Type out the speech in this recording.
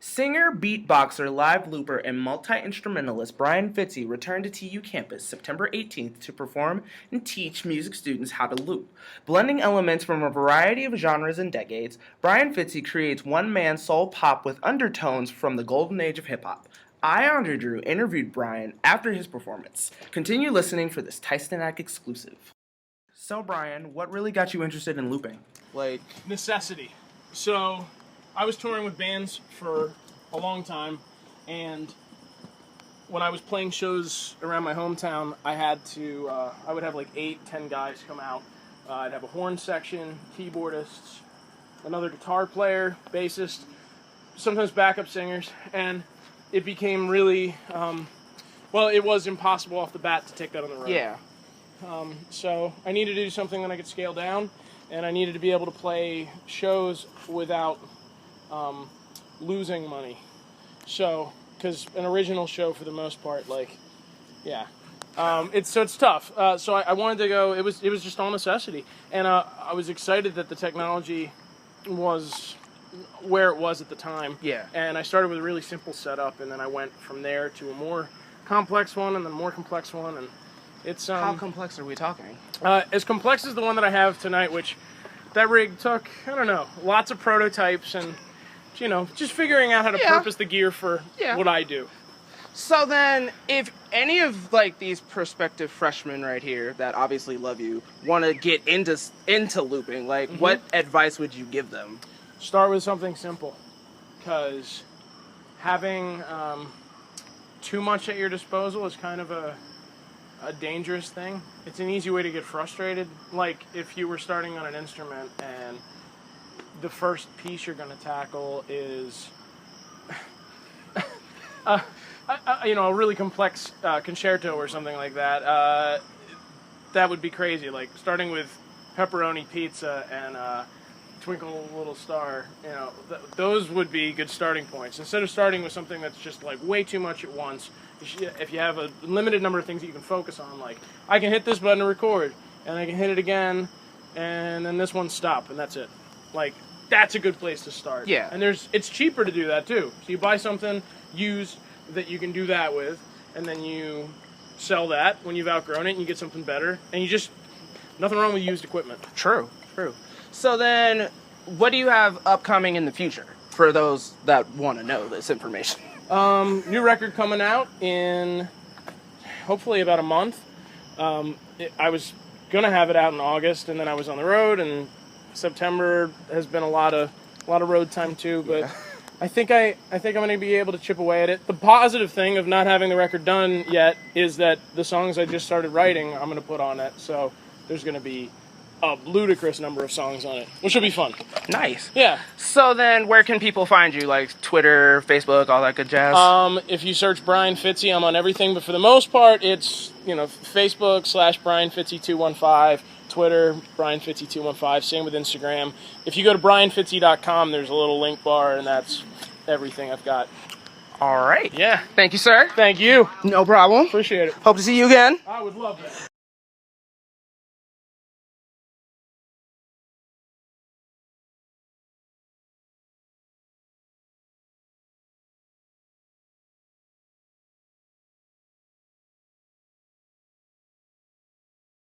Singer, beatboxer, live looper, and multi-instrumentalist Brian Fitzy returned to TU campus September 18th to perform and teach music students how to loop. Blending elements from a variety of genres and decades, Brian Fitzy creates one-man soul pop with undertones from the golden age of hip-hop. I, Andre Drew, interviewed Brian after his performance. Continue listening for this Tystenac exclusive. So, Brian, what really got you interested in looping? Necessity. So, I was touring with bands for a long time, and when I was playing shows around my hometown, I would have like 8-10 guys come out. I'd have a horn section, keyboardists, another guitar player, bassist, sometimes backup singers, and it became really, it was impossible off the bat to take that on the road. Yeah. So I needed to do something that I could scale down, and I needed to be able to play shows without losing money. So, because an original show for the most part, it's tough. So I wanted to go. It was just all necessity, and I was excited that the technology was where it was at the time. Yeah. And I started with a really simple setup, and then I went from there to a more complex one, and then a more complex one, and it's How complex are we talking? as complex as the one that I have tonight, which that rig took, I don't know, lots of prototypes and, just figuring out how to purpose the gear for what I do. So then, if any of these prospective freshmen right here that obviously love you want to get into looping, what advice would you give them? Start with something simple, because having too much at your disposal is kind of a dangerous thing. It's an easy way to get frustrated. Like if you were starting on an instrument and the first piece you're going to tackle is a really complex concerto or something like that, that would be crazy. Like starting with pepperoni pizza and Twinkle Little Star, those would be good starting points. Instead of starting with something that's just way too much at once, if you have a limited number of things that you can focus on, I can hit this button to record, and I can hit it again, and then this one stop, and that's it. That's a good place to start. Yeah. And it's cheaper to do that too. So you buy something used that you can do that with, and then you sell that when you've outgrown it, and you get something better, and nothing wrong with used equipment. True. So then, what do you have upcoming in the future for those that want to know this information? New record coming out in hopefully about a month. I was gonna have it out in August, and then I was on the road, and September has been a lot of road time too. But I think I'm gonna be able to chip away at it. The positive thing of not having the record done yet is that the songs I just started writing, I'm gonna put on it. So there's gonna be a ludicrous number of songs on it, which will be fun. Nice. Yeah. So then, where can people find you? Twitter, Facebook, all that good jazz? If you search Brian Fitzy, I'm on everything, but for the most part, it's, Facebook /Brian Fitzy 215, Twitter, Brian Fitzy 215, same with Instagram. If you go to brianfitzy.com, there's a little link bar, and that's everything I've got. All right. Yeah. Thank you, sir. Thank you. No problem. Appreciate it. Hope to see you again. I would love that.